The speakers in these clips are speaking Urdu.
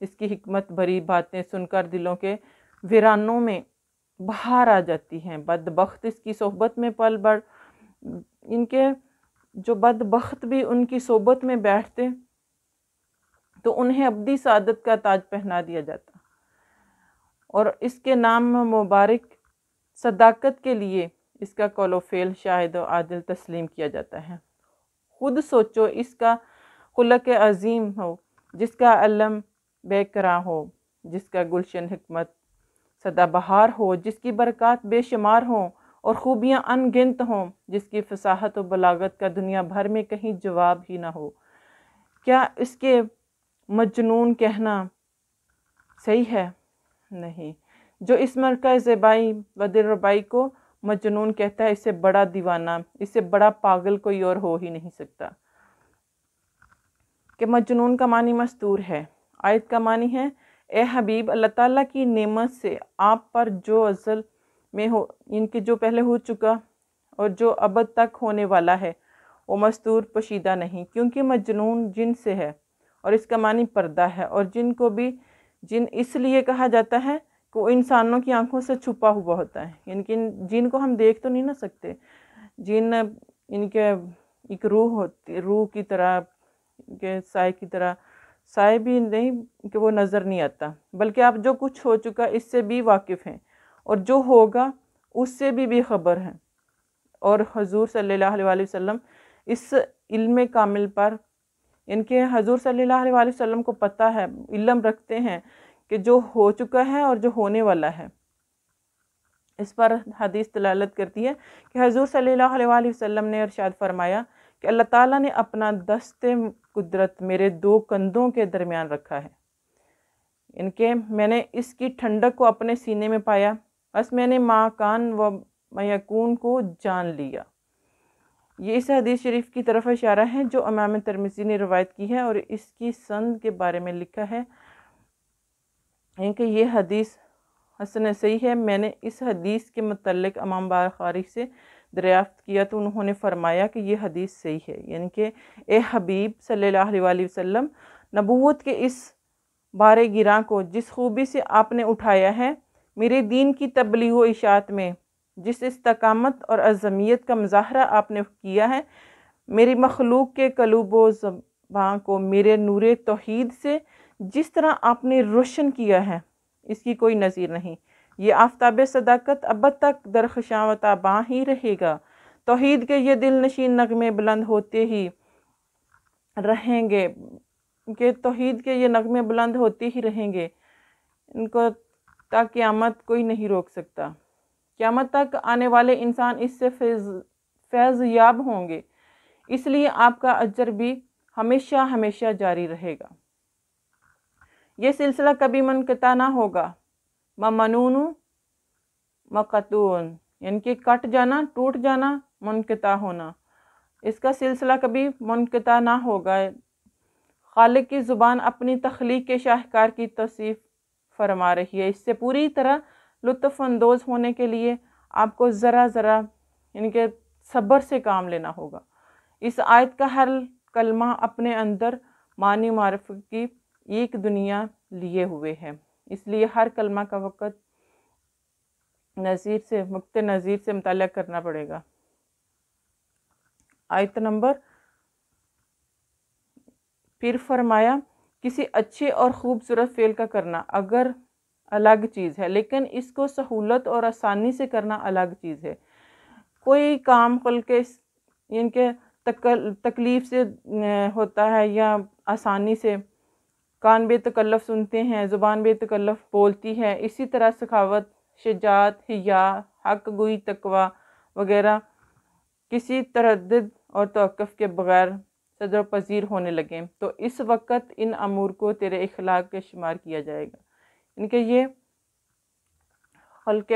اس کی حکمت بھری باتیں سن کر دلوں کے ویرانوں میں بہار آ جاتی ہیں۔ بدبخت اس کی صحبت میں پل بڑھ، ان کے جو بدبخت بھی ان کی صحبت میں بیٹھتے تو انہیں ابدی سعادت کا تاج پہنا دیا جاتا، اور اس کے نام مبارک صداقت کے لیے اس کا قول و فعل شاہد و عادل تسلیم کیا جاتا ہے۔ خود سوچو، اس کا خلق عظیم ہو، جس کا علم بے کراں ہو، جس کا گلشن حکمت سدا بہار ہو، جس کی برکات بے شمار ہوں اور خوبیاں ان گنت ہوں، جس کی فصاحت و بلاغت کا دنیا بھر میں کہیں جواب ہی نہ ہو۔ کیا اس کے مجنون کہنا صحیح ہے؟ نہیں۔ جو اس مرکز زیبائی و دلربائی کو مجنون کہتا ہے، اس سے بڑا دیوانہ، اس سے بڑا پاگل کوئی اور ہو ہی نہیں سکتا۔ کہ مجنون کا معنی مستور ہے۔ آیت کا معنی ہے، اے حبیب، اللہ تعالیٰ کی نعمت سے آپ پر جو ازل میں ہو، ان کے جو پہلے ہو چکا اور جو ابد تک ہونے والا ہے، وہ مستور پوشیدہ نہیں، کیونکہ مجنون جن سے ہے اور اس کا معنی پردہ ہے، اور جن کو بھی جن اس لیے کہا جاتا ہے کہ وہ انسانوں کی آنکھوں سے چھپا ہوا ہوتا ہے، یعنی کہ جن کو ہم دیکھ تو نہیں نہ سکتے، جن ان کے ایک روح ہوتی، روح کی طرح، کہ سائے کی طرح، سائے بھی نہیں کہ وہ نظر نہیں آتا، بلکہ آپ جو کچھ ہو چکا اس سے بھی واقف ہیں، اور جو ہوگا اس سے بھی خبر ہیں۔ اور حضور صلی اللہ علیہ وسلم اس علم کامل پر، ان کے حضور صلی اللہ علیہ وسلم کو پتہ ہے، علم رکھتے ہیں کہ جو ہو چکا ہے اور جو ہونے والا ہے۔ اس پر حدیث دلالت کرتی ہے کہ حضور صلی اللہ علیہ وسلم نے ارشاد فرمایا کہ اللہ تعالیٰ نے اپنا دست قدرت میرے دو کندھوں کے درمیان رکھا ہے، ان کے میں نے اس کی ٹھنڈک کو اپنے سینے میں پایا، بس میں نے ما کان و ما یکون کو جان لیا۔ یہ اس حدیث شریف کی طرف اشارہ ہے جو امام ترمذی نے روایت کی ہے، اور اس کی سند کے بارے میں لکھا ہے کہ یہ حدیث حسن صحیح ہے۔ میں نے اس حدیث کے متعلق امام بخاری سے دریافت کیا تو انہوں نے فرمایا کہ یہ حدیث صحیح ہے، یعنی کہ اے حبیب صلی اللہ علیہ وسلم، نبوت کے اس بار گراں کو جس خوبی سے آپ نے اٹھایا ہے، میرے دین کی تبلیغ و اشاعت میں جس استقامت اور عظمیت کا مظاہرہ آپ نے کیا ہے، میری مخلوق کے قلوب و زبان کو میرے نور توحید سے جس طرح آپ نے روشن کیا ہے، اس کی کوئی نظیر نہیں۔ یہ آفتاب صداقت ابد تک درخشاں و تاباں ہی رہے گا۔ توحید کے یہ دل نشین نغمے بلند ہوتے ہی رہیں گے، کہ توحید کے یہ نغمے بلند ہوتے ہی رہیں گے، ان کو تا قیامت کوئی نہیں روک سکتا۔ قیامت تک آنے والے انسان اس سے فیض یاب ہوں گے، اس لیے آپ کا اجر بھی ہمیشہ ہمیشہ جاری رہے گا۔ یہ سلسلہ کبھی منقطع نہ ہوگا، ممنون مقطون، یعنی کہ کٹ جانا، ٹوٹ جانا، منقطع ہونا، اس کا سلسلہ کبھی منقطع نہ ہوگا۔ خالق کی زبان اپنی تخلیق کے شاہکار کی توصیف فرما رہی ہے۔ اس سے پوری طرح لطف اندوز ہونے کے لیے آپ کو ذرا ذرا یعنی کہ صبر سے کام لینا ہوگا۔ اس آیت کا ہر کلمہ اپنے اندر معنی معرفت کی ایک دنیا لیے ہوئے ہے، اس لیے ہر کلمہ کا وقت وقت نظیر سے مطالعہ کرنا پڑے گا۔ آیت نمبر پھر فرمایا، کسی اچھے اور خوبصورت فعل کا کرنا اگر الگ چیز ہے، لیکن اس کو سہولت اور آسانی سے کرنا الگ چیز ہے۔ کوئی کام ان کے تکلیف سے ہوتا ہے یا آسانی سے، کان بے تکلف سنتے ہیں، زبان بے تکلف بولتی ہے، اسی طرح سخاوت، شجاعت، حیا، حق گوئی، تقوی وغیرہ کسی تردد اور توقف کے بغیر صدر پذیر ہونے لگیں تو اس وقت ان امور کو تیرے اخلاق کے شمار کیا جائے گا۔ ان کے یہ خلق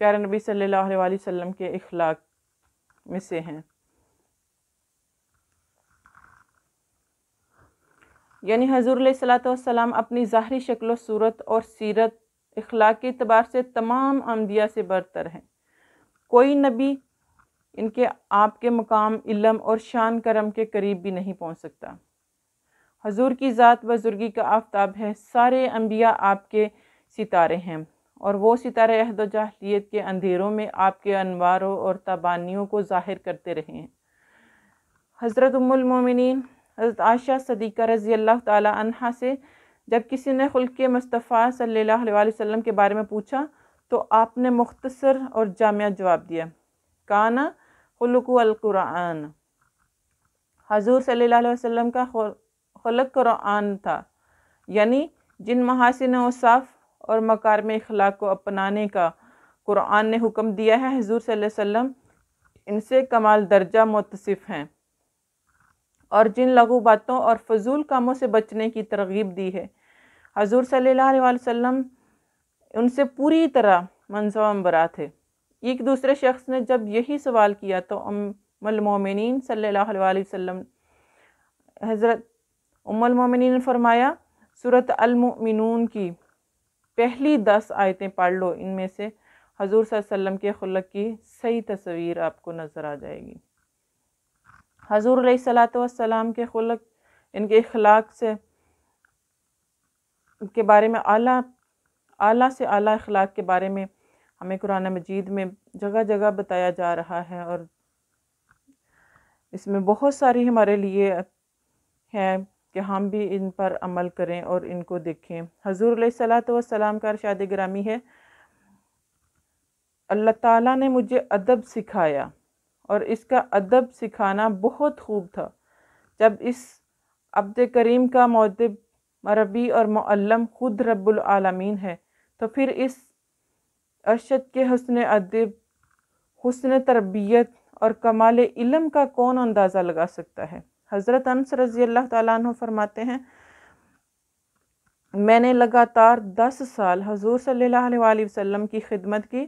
پیارے نبی صلی اللہ علیہ وسلم کے اخلاق میں سے ہیں۔ یعنی حضور علیہ السلام اپنی ظاہری شکل و صورت اور سیرت اخلاق کے اعتبار سے تمام انبیاء سے برتر ہیں۔ کوئی نبی ان کے آپ کے مقام علم اور شان کرم کے قریب بھی نہیں پہنچ سکتا۔ حضور کی ذات بزرگی کا آفتاب ہے، سارے انبیاء آپ کے ستارے ہیں، اور وہ ستارے عہد و جاہلیت کے اندھیروں میں آپ کے انواروں اور تبانیوں کو ظاہر کرتے رہے ہیں۔ حضرت ام المومنین حضرت عائشہ صدیقہ رضی اللہ تعالی عنہا سے جب کسی نے خلق مصطفیٰ صلی اللہ علیہ وسلم کے بارے میں پوچھا تو آپ نے مختصر اور جامع جواب دیا، کانا خلق القرآن، حضور صلی اللہ علیہ وسلم کا خلق قرآن تھا، یعنی جن محاسن اوصاف اور مکارم اخلاق کو اپنانے کا قرآن نے حکم دیا ہے، حضور صلی اللہ علیہ وسلم ان سے کمال درجہ متصف ہیں، اور جن لغو باتوں اور فضول کاموں سے بچنے کی ترغیب دی ہے، حضور صلی اللہ علیہ وسلم ان سے پوری طرح منزہ برآ تھے۔ ایک دوسرے شخص نے جب یہی سوال کیا تو ام المومنین صلی اللہ علیہ وسلم حضرت ام المومنین نے فرمایا، سورۃ المؤمنون کی پہلی 10 آیتیں پڑھ لو، ان میں سے حضور صلی اللہ علیہ وسلم کے خلق کی صحیح تصویر آپ کو نظر آ جائے گی۔ حضور علیہ الصلوۃ والسلام کے خلق، ان کے اخلاق سے کے بارے میں اعلیٰ سے اعلیٰ اخلاق کے بارے میں ہمیں قرآن مجید میں جگہ جگہ بتایا جا رہا ہے، اور اس میں بہت ساری ہمارے لیے ہے کہ ہم بھی ان پر عمل کریں اور ان کو دیکھیں۔ حضور علیہ الصلوۃ والسلام کا ارشاد گرامی ہے، اللہ تعالیٰ نے مجھے ادب سکھایا اور اس کا ادب سکھانا بہت خوب تھا۔ جب اس عبد کریم کا مؤدب، مربی اور معلم خود رب العالمین ہے تو پھر اس ارشد کے حسن ادب، حسن تربیت اور کمال علم کا کون اندازہ لگا سکتا ہے۔ حضرت انس رضی اللہ تعالیٰ عنہ فرماتے ہیں، میں نے لگاتار 10 سال حضور صلی اللہ علیہ وآلہ وسلم کی خدمت کی۔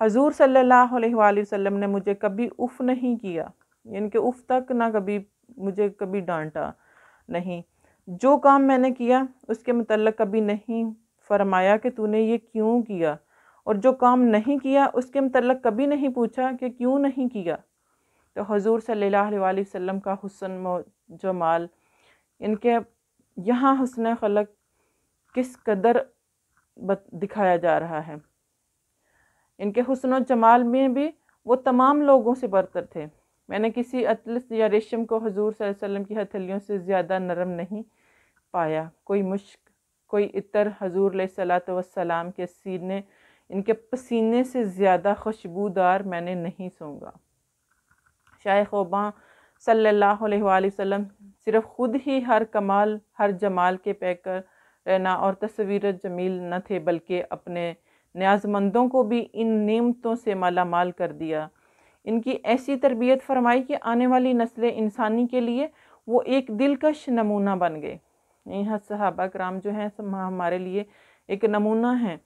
حضور صلی اللہ علیہ وآلہ وسلم نے مجھے کبھی اف نہیں کیا، یعنی کہ اف تک نہ کبھی مجھے کبھی ڈانٹا نہیں۔ جو کام میں نے کیا اس کے متعلق کبھی نہیں فرمایا کہ تو نے یہ کیوں کیا، اور جو کام نہیں کیا اس کے متعلق کبھی نہیں پوچھا کہ کیوں نہیں کیا۔ تو حضور صلی اللہ علیہ وآلہ وسلم کا حسن و جمال، ان کے یہاں حسن خلق کس قدر دکھایا جا رہا ہے۔ ان کے حسن و جمال میں بھی وہ تمام لوگوں سے برتر تھے۔ میں نے کسی اطلس یا ریشم کو حضور صلی اللہ علیہ وسلم کی ہتھیلیوں سے زیادہ نرم نہیں پایا۔ کوئی مشک، کوئی عطر حضور علیہ الصلوۃ والسلام کے سینے، ان کے پسینے سے زیادہ خوشبودار میں نے نہیں سونگا۔ شاہ خوباں صلی اللہ علیہ وآلہ وسلم صرف خود ہی ہر کمال، ہر جمال کے پیکر رہنا اور تصویر جمیل نہ تھے، بلکہ اپنے نیاز مندوں کو بھی ان نعمتوں سے مالا مال کر دیا۔ ان کی ایسی تربیت فرمائی کہ آنے والی نسل انسانی کے لیے وہ ایک دلکش نمونہ بن گئے۔ یہاں صحابہ کرام جو ہیں ہمارے لیے ایک نمونہ ہیں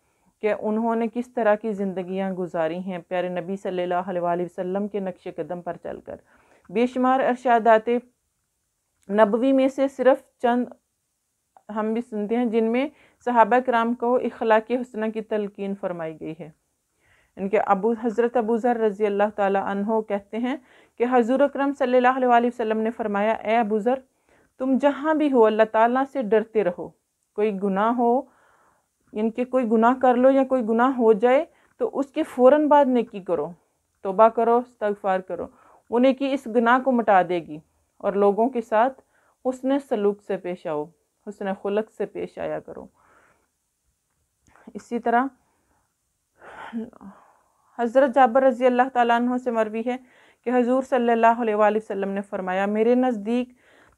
کہ انہوں نے کس طرح کی زندگیاں گزاری ہیں پیارے نبی صلی اللہ علیہ وآلہ وسلم کے نقش قدم پر چل کر۔ بے شمار ارشادات نبوی میں سے صرف چند ہم بھی سنتے ہیں جن میں صحابہ کرام کو اخلاق حسنہ کی تلقین فرمائی گئی ہے۔ ان کے حضرت ابو ذر رضی اللہ تعالیٰ عنہ کہتے ہیں کہ حضور اکرم صلی اللہ علیہ وآلہ وسلم نے فرمایا، اے ابو ذر، تم جہاں بھی ہو اللہ تعالیٰ سے ڈرتے رہو۔ کوئی گناہ ہو، ان کے کوئی گناہ کر لو یا کوئی گناہ ہو جائے تو اس کے فوراً بعد نیکی کرو، توبہ کرو، استغفار کرو، وہ نیکی اس گناہ کو مٹا دے گی، اور لوگوں کے ساتھ حسن سلوک سے پیش آؤ، حسن خلق سے پیش آیا کرو۔ اسی طرح حضرت جابر رضی اللہ تعالیٰ عنہ سے مروی ہے کہ حضور صلی اللہ علیہ وآلہ وسلم نے فرمایا، میرے نزدیک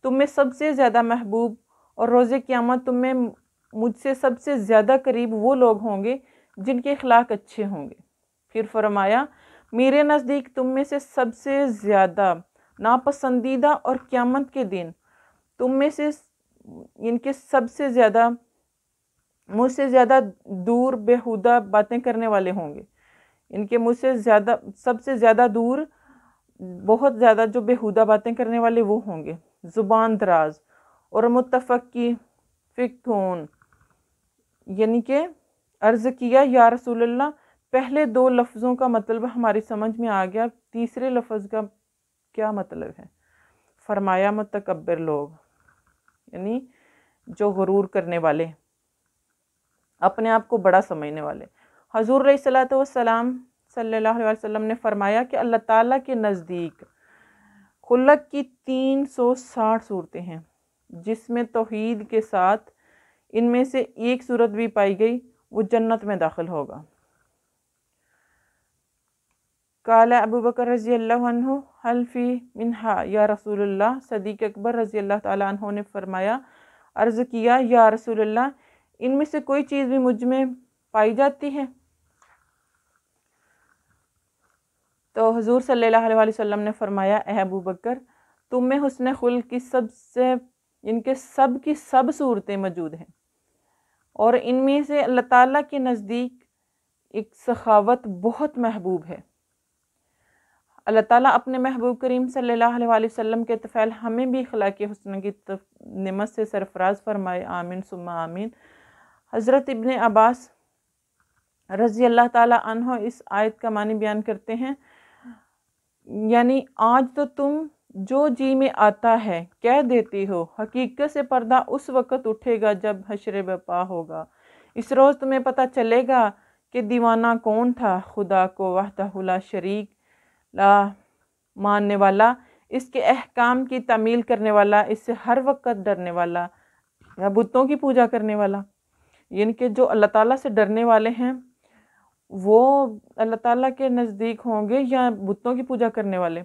تم میں سب سے زیادہ محبوب اور روز قیامت تم میں مجھ سے سب سے زیادہ قریب وہ لوگ ہوں گے جن کے اخلاق اچھے ہوں گے۔ پھر فرمایا، میرے نزدیک تم میں سے سب سے زیادہ ناپسندیدہ اور قیامت کے دن تم میں سے ان کے سب سے زیادہ مجھ سے زیادہ دور بیہودہ باتیں کرنے والے ہوں گے۔ ان کے مجھ سے زیادہ سب سے زیادہ دور بہت زیادہ جو بیہودہ باتیں کرنے والے وہ ہوں گے، زبان دراز اور متفقون، یعنی کہ عرض کیا یا رسول اللہ، پہلے 2 لفظوں کا مطلب ہماری سمجھ میں آ گیا، تیسرے لفظ کا کیا مطلب ہے؟ فرمایا متکبر لوگ۔ یعنی جو غرور کرنے والے، اپنے آپ کو بڑا سمجھنے والے۔ حضور علیہ الصلوۃ والسلام صلی اللہ علیہ وسلم نے فرمایا کہ اللہ تعالیٰ کے نزدیک خلق کی 360 صورتیں ہیں، جس میں توحید کے ساتھ ان میں سے ایک صورت بھی پائی گئی وہ جنت میں داخل ہوگا۔ قال ابو بکر رضی اللہ عنہ حل فی منہا یا رسول اللہ، صدیق اکبر رضی اللہ تعالیٰ عنہ نے فرمایا، عرض کیا یا رسول اللہ، ان میں سے کوئی چیز بھی مجھ میں پائی جاتی ہے؟ تو حضور صلی اللہ علیہ وسلم نے فرمایا، اے ابو بکر، تم میں حسن خلق کی ان کے سب کی سب صورتیں موجود ہیں، اور ان میں سے اللہ تعالیٰ کے نزدیک ایک سخاوت بہت محبوب ہے۔ اللہ تعالیٰ اپنے محبوب کریم صلی اللہ علیہ وسلم کے طفیل ہمیں بھی اخلاق حسن کی نعمت سے سرفراز فرمائے، آمین ثم آمین۔ حضرت ابن عباس رضی اللہ تعالیٰ عنہ اس آیت کا معنی بیان کرتے ہیں، یعنی آج تو تم جو جی میں آتا ہے کہہ دیتی ہو، حقیقت سے پردہ اس وقت اٹھے گا جب حشر برپا ہوگا۔ اس روز تمہیں پتہ چلے گا کہ دیوانہ کون تھا، خدا کو وحدہ لا شریک لا ماننے والا، اس کے احکام کی تعمیل کرنے والا، اس سے ہر وقت ڈرنے والا، یا بتوں کی پوجا کرنے والا۔ یعنی کہ جو اللہ تعالیٰ سے ڈرنے والے ہیں وہ اللہ تعالیٰ کے نزدیک ہوں گے یا بتوں کی پوجا کرنے والے؟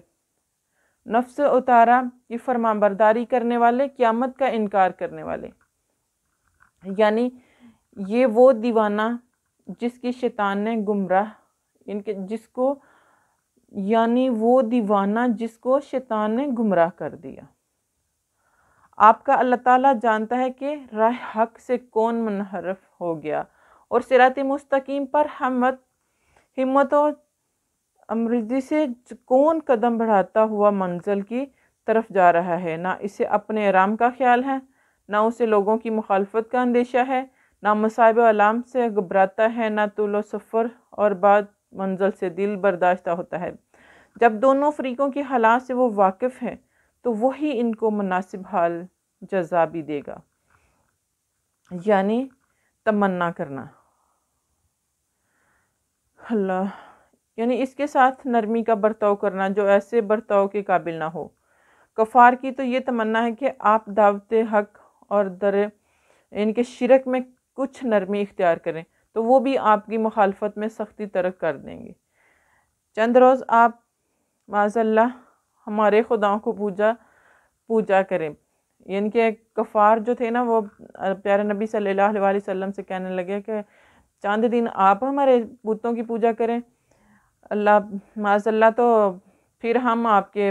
نفس اتارا کی فرمان برداری کرنے والے، قیامت کا انکار کرنے والے، یعنی یہ وہ دیوانہ جس کی شیطان نے گمراہ جس کو شیطان نے گمراہ کر دیا۔ آپ کا اللہ تعالیٰ جانتا ہے کہ راہ حق سے کون منحرف ہو گیا اور صراط مستقیم پر ہمت و امردی سے کون قدم بڑھاتا ہوا منزل کی طرف جا رہا ہے۔ نہ اسے اپنے آرام کا خیال ہے، نہ اسے لوگوں کی مخالفت کا اندیشہ ہے، نہ مصائب و علام سے گھبراتا ہے، نہ طول و سفر اور بعد منزل سے دل برداشتہ ہوتا ہے۔ جب دونوں فریقوں کی حالات سے وہ واقف ہے تو وہی ان کو مناسب حال جزا بھی دے گا، یعنی تمنا کرنا اللہ، یعنی اس کے ساتھ نرمی کا برتاؤ کرنا جو ایسے برتاؤ کے قابل نہ ہو۔ کفار کی تو یہ تمنا ہے کہ آپ دعوت حق اور ان کے شرک میں کچھ نرمی اختیار کریں تو وہ بھی آپ کی مخالفت میں سختی ترک کر دیں گے۔ چند روز آپ معاذ اللہ ہمارے خداؤں کو پوجا کریں۔ یعنی کہ کفار جو تھے نا وہ پیارے نبی صلی اللہ علیہ وسلم سے کہنے لگے کہ چاند دن آپ ہمارے بتوں کی پوجا کریں، اللہ معاذ اللہ، تو پھر ہم آپ کے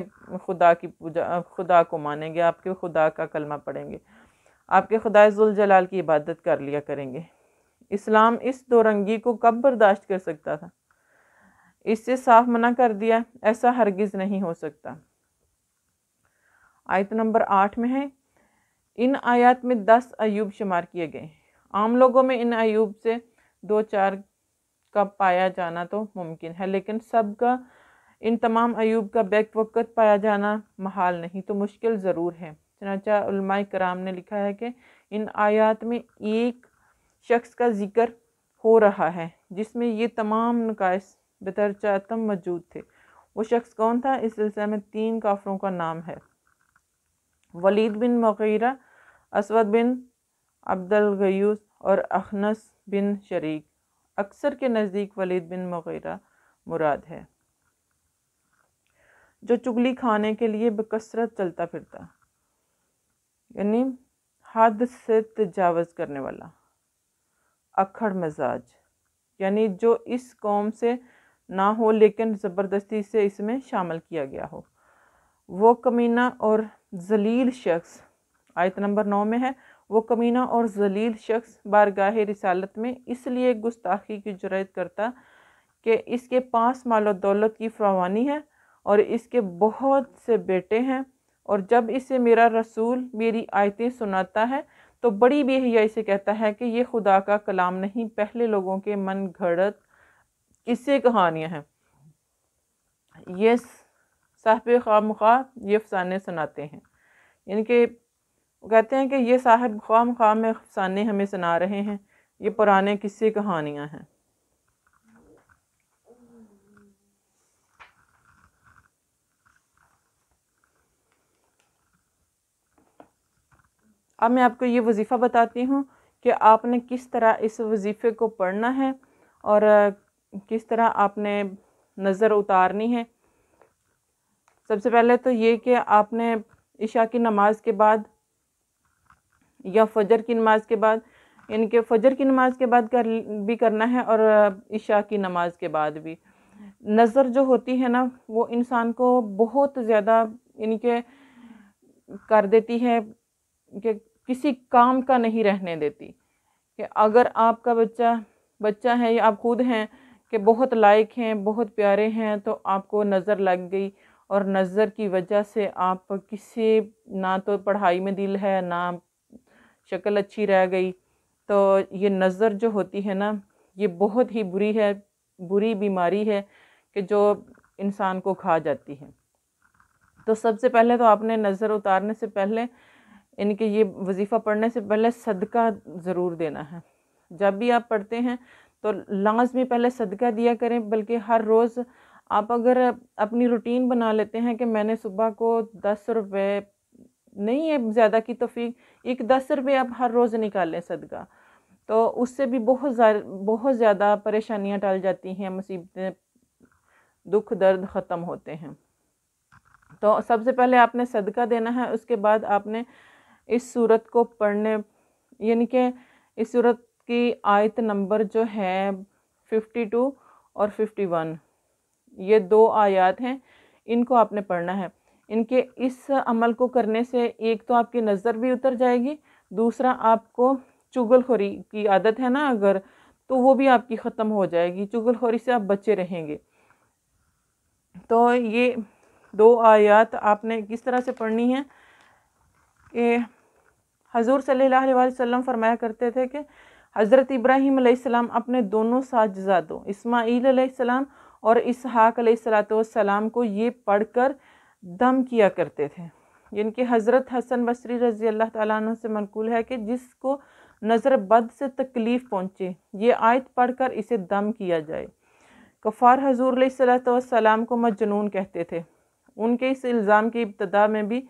خدا کو مانیں گے، آپ کے خدا کا کلمہ پڑھیں گے، آپ کے خدا ذوالجلال کی عبادت کر لیا کریں گے۔ اسلام اس دو رنگی کو کب برداشت کر سکتا تھا؟ اس سے صاف منع کر دیا، ایسا ہرگز نہیں ہو سکتا۔ آیت نمبر 8 میں ہے، ان آیات میں 10 ایوب شمار کیے گئے۔ عام لوگوں میں ان ایوب سے 2-4 کا پایا جانا تو ممکن ہے، لیکن سب کا ان تمام ایوب کا بیک وقت پایا جانا محال نہیں تو مشکل ضرور ہے۔ چنانچہ علماء کرام نے لکھا ہے کہ ان آیات میں ایک شخص کا ذکر ہو رہا ہے جس میں یہ تمام نقائص بترچاتم موجود تھے۔ وہ شخص کون تھا؟ اس سلسلے میں 3 کافروں کا نام ہے: ولید بن مغیرہ، اسود بن عبد الغیوث اور اخنس بن شریک۔ اکثر کے نزدیک ولید بن مغیرہ مراد ہے، جو چگلی کھانے کے لیے بکثرت چلتا پھرتا، یعنی حد سے تجاوز کرنے والا، اکھڑ مزاج، یعنی جو اس قوم سے نہ ہو لیکن زبردستی سے اس میں شامل کیا گیا ہو، وہ کمینہ اور ذلیل شخص۔ آیت نمبر 9 میں ہے، وہ کمینہ اور ذلیل شخص بارگاہ رسالت میں اس لیے گستاخی کی جرأت کرتا کہ اس کے پاس مال و دولت کی فراوانی ہے اور اس کے بہت سے بیٹے ہیں، اور جب اسے میرا رسول میری آیتیں سناتا ہے تو بڑی بے حیائی سے کہتا ہے کہ یہ خدا کا کلام نہیں، پہلے لوگوں کے من گھڑت قصے کہانیاں ہیں، یہ صاحب خواہ مخواہ یہ افسانے سناتے ہیں۔ یعنی کہ وہ کہتے ہیں کہ یہ صاحب خواہ خواہ میں افسانے ہمیں سنا رہے ہیں، یہ پرانے قصے کہانیاں ہیں۔ اب میں آپ کو یہ وظیفہ بتاتی ہوں کہ آپ نے کس طرح اس وظیفے کو پڑھنا ہے اور کس طرح آپ نے نظر اتارنی ہے۔ سب سے پہلے تو یہ کہ آپ نے عشاء کی نماز کے بعد یا فجر کی نماز کے بعد، یعنی کہ فجر کی نماز کے بعد بھی کرنا ہے اور عشاء کی نماز کے بعد بھی، نظر جو ہوتی ہے نا وہ انسان کو بہت زیادہ یعنی کہ کر دیتی ہے کہ کسی کام کا نہیں رہنے دیتی، کہ اگر آپ کا بچہ ہے یا آپ خود ہیں کہ بہت لائق ہیں، بہت پیارے ہیں، تو آپ کو نظر لگ گئی اور نظر کی وجہ سے آپ کسی نہ تو پڑھائی میں دل ہے، نہ شکل اچھی رہ گئی، تو یہ نظر جو ہوتی ہے نا یہ بہت ہی بری بیماری ہے کہ جو انسان کو کھا جاتی ہے۔ تو سب سے پہلے تو آپ نے نظر اتارنے سے پہلے یعنی کہ یہ وظیفہ پڑھنے سے پہلے صدقہ ضرور دینا ہے۔ جب بھی آپ پڑھتے ہیں تو لازمی پہلے صدقہ دیا کریں، بلکہ ہر روز آپ اگر اپنی روٹین بنا لیتے ہیں کہ میں نے صبح کو 10 روپے نہیں ہے زیادہ کی توفیق، 10 روپے آپ ہر روز نکالیں صدقہ، تو اس سے بھی بہت زیادہ پریشانیاں ٹل جاتی ہیں، مصیبتیں دکھ درد ختم ہوتے ہیں۔ تو سب سے پہلے آپ نے صدقہ دینا ہے، اس کے بعد آپ نے اس سورت کو پڑھنے، یعنی کہ اس سورت کی آیت نمبر جو ہے 52 اور 51، یہ 2 آیات ہیں، ان کو آپ نے پڑھنا ہے۔ ان کے اس عمل کو کرنے سے ایک تو آپ کی نظر بھی اتر جائے گی، دوسرا آپ کو چغل خوری کی عادت ہے نا اگر، تو وہ بھی آپ کی ختم ہو جائے گی، چغل خوری سے آپ بچے رہیں گے۔ تو یہ 2 آیات آپ نے کس طرح سے پڑھنی ہے کہ حضور صلی اللہ علیہ وسلم فرمایا کرتے تھے کہ حضرت ابراہیم علیہ السلام اپنے دونوں ساجزادوں اسماعیل علیہ السلام اور اسحاق علیہ السلام کو یہ پڑھ کر دم کیا کرتے تھے، یعنی کہ حضرت حسن بصری رضی اللہ تعالیٰ عنہ سے منقول ہے کہ جس کو نظر بد سے تکلیف پہنچے یہ آیت پڑھ کر اسے دم کیا جائے۔ کفار حضور علیہ السلام کو مجنون کہتے تھے، ان کے اس الزام کی ابتدا میں بھی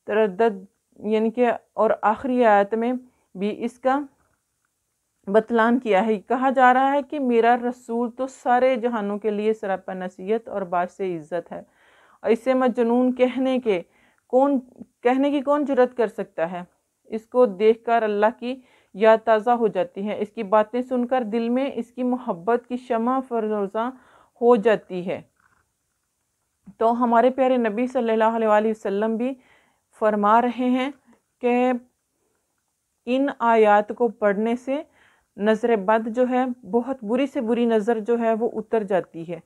تردد یعنی کہ اور آخری آیت میں بھی اس کا بطلان کیا ہے، کہا جا رہا ہے کہ میرا رسول تو سارے جہانوں کے لیے سراپا نصیحت اور باعث عزت ہے، اور اسے مجنون کہنے کی کون جرات کر سکتا ہے؟ اس کو دیکھ کر اللہ کی یاد تازہ ہو جاتی ہے، اس کی باتیں سن کر دل میں اس کی محبت کی شمع فروزاں ہو جاتی ہے۔ تو ہمارے پیارے نبی صلی اللہ علیہ وسلم بھی فرما رہے ہیں کہ ان آیات کو پڑھنے سے نظر بد جو ہے، بہت بری سے بری نظر جو ہے وہ اتر جاتی ہے۔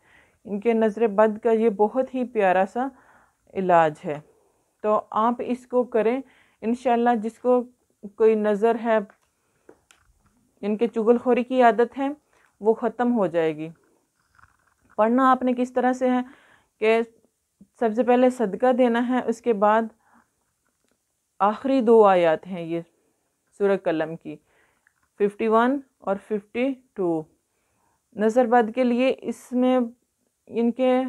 ان کے نظر بد کا یہ بہت ہی پیارا سا علاج ہے، تو آپ اس کو کریں انشاءاللہ۔ جس کو کوئی نظر ہے، ان کے چغل خوری کی عادت ہے، وہ ختم ہو جائے گی۔ پڑھنا آپ نے کس طرح سے ہے کہ سب سے پہلے صدقہ دینا ہے، اس کے بعد آخری 2 آیات ہیں یہ سورہ قلم کی 51 اور 52 نظر بد کے لیے۔ اس میں ان کے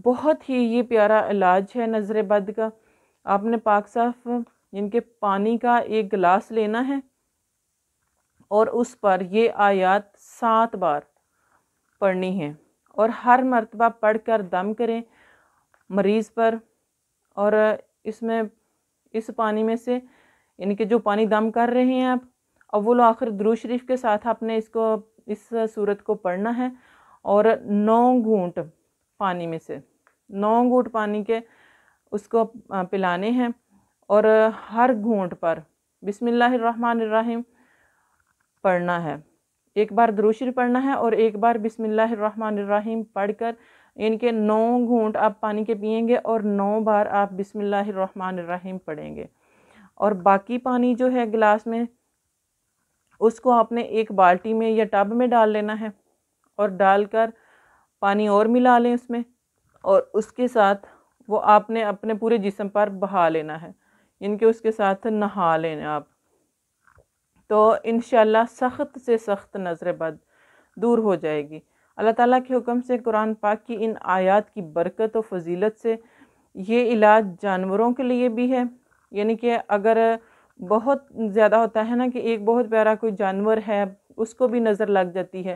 بہت ہی یہ پیارا علاج ہے نظر بد کا۔ آپ نے پاک صاف ان کے پانی کا ایک گلاس لینا ہے اور اس پر یہ آیات 7 بار پڑھنی ہے، اور ہر مرتبہ پڑھ کر دم کریں مریض پر، اور اس پانی میں سے یعنی کہ جو پانی دم کر رہے ہیں آپ، اول و آخر درود شریف کے ساتھ آپ نے اس سورت کو پڑھنا ہے، اور 9 گھونٹ پانی میں سے 9 گھونٹ پانی کے اس کو پلانے ہیں، اور ہر گھونٹ پر بسم اللہ الرحمن الرحیم پڑھنا ہے۔ ایک بار درود شریف پڑھنا ہے اور ایک بار بسم اللہ الرحمن الرحیم پڑھ کر ان کے 9 گھونٹ آپ پانی کے پئیں گے، اور 9 بار آپ بسم اللہ الرحمن الرحیم پڑھیں گے، اور باقی پانی جو ہے گلاس میں اس کو آپ نے ایک بالٹی میں یا ٹب میں ڈال لینا ہے، اور ڈال کر پانی اور ملا لیں اس میں، اور اس کے ساتھ وہ آپ نے اپنے پورے جسم پر بہا لینا ہے، ان کے اس کے ساتھ نہا لیں آپ، تو انشاءاللہ سخت سے سخت نظر بد دور ہو جائے گی۔ اللہ تعالیٰ کے حکم سے قرآن پاک کی ان آیات کی برکت و فضیلت سے یہ علاج جانوروں کے لیے بھی ہے، یعنی کہ اگر بہت زیادہ ہوتا ہے نا کہ ایک بہت پیارا کوئی جانور ہے، اس کو بھی نظر لگ جاتی ہے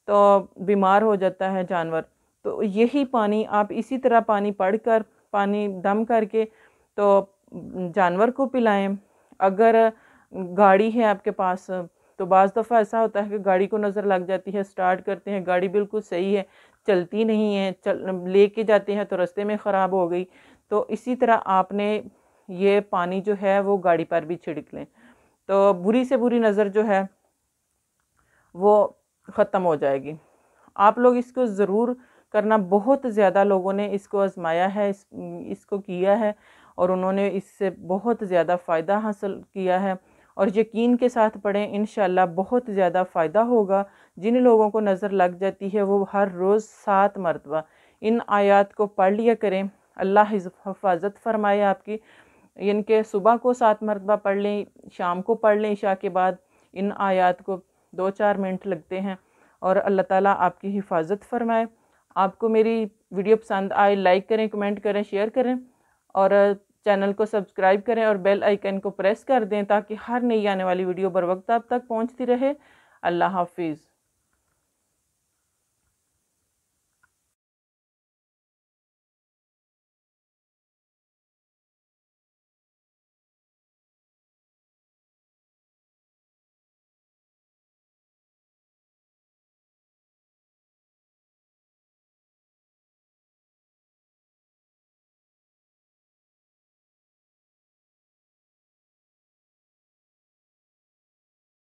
تو بیمار ہو جاتا ہے جانور، تو یہی پانی آپ اسی طرح پانی پڑھ کر، پانی دم کر کے تو جانور کو پلائیں۔ اگر گاڑی ہے آپ کے پاس تو بعض دفعہ ایسا ہوتا ہے کہ گاڑی کو نظر لگ جاتی ہے، سٹارٹ کرتے ہیں گاڑی بالکل صحیح ہے، چلتی نہیں ہے، لے کے جاتے ہیں تو رستے میں خراب ہو گئی، تو اسی طرح آپ نے یہ پانی جو ہے وہ گاڑی پر بھی چھڑک لیں، تو بری سے بری نظر جو ہے وہ ختم ہو جائے گی۔ آپ لوگ اس کو ضرور کرنا، بہت زیادہ لوگوں نے اس کو آزمایا ہے، اس کو کیا ہے اور انہوں نے اس سے بہت زیادہ فائدہ حاصل کیا ہے، اور یقین کے ساتھ پڑھیں انشاءاللہ بہت زیادہ فائدہ ہوگا۔ جن لوگوں کو نظر لگ جاتی ہے وہ ہر روز 7 مرتبہ ان آیات کو پڑھ لیا کریں، اللہ حفاظت فرمائے آپ کی، ان کے صبح کو 7 مرتبہ پڑھ لیں، شام کو پڑھ لیں عشاء کے بعد، ان آیات کو 2-4 منٹ لگتے ہیں، اور اللہ تعالیٰ آپ کی حفاظت فرمائے۔ آپ کو میری ویڈیو پسند آئے لائک کریں، کمنٹ کریں، شیئر کریں، اور چینل کو سبسکرائب کریں اور بیل آئیکن کو پریس کر دیں تاکہ ہر نئی آنے والی ویڈیو بر وقت آپ تک پہنچتی رہے۔ اللہ حافظ۔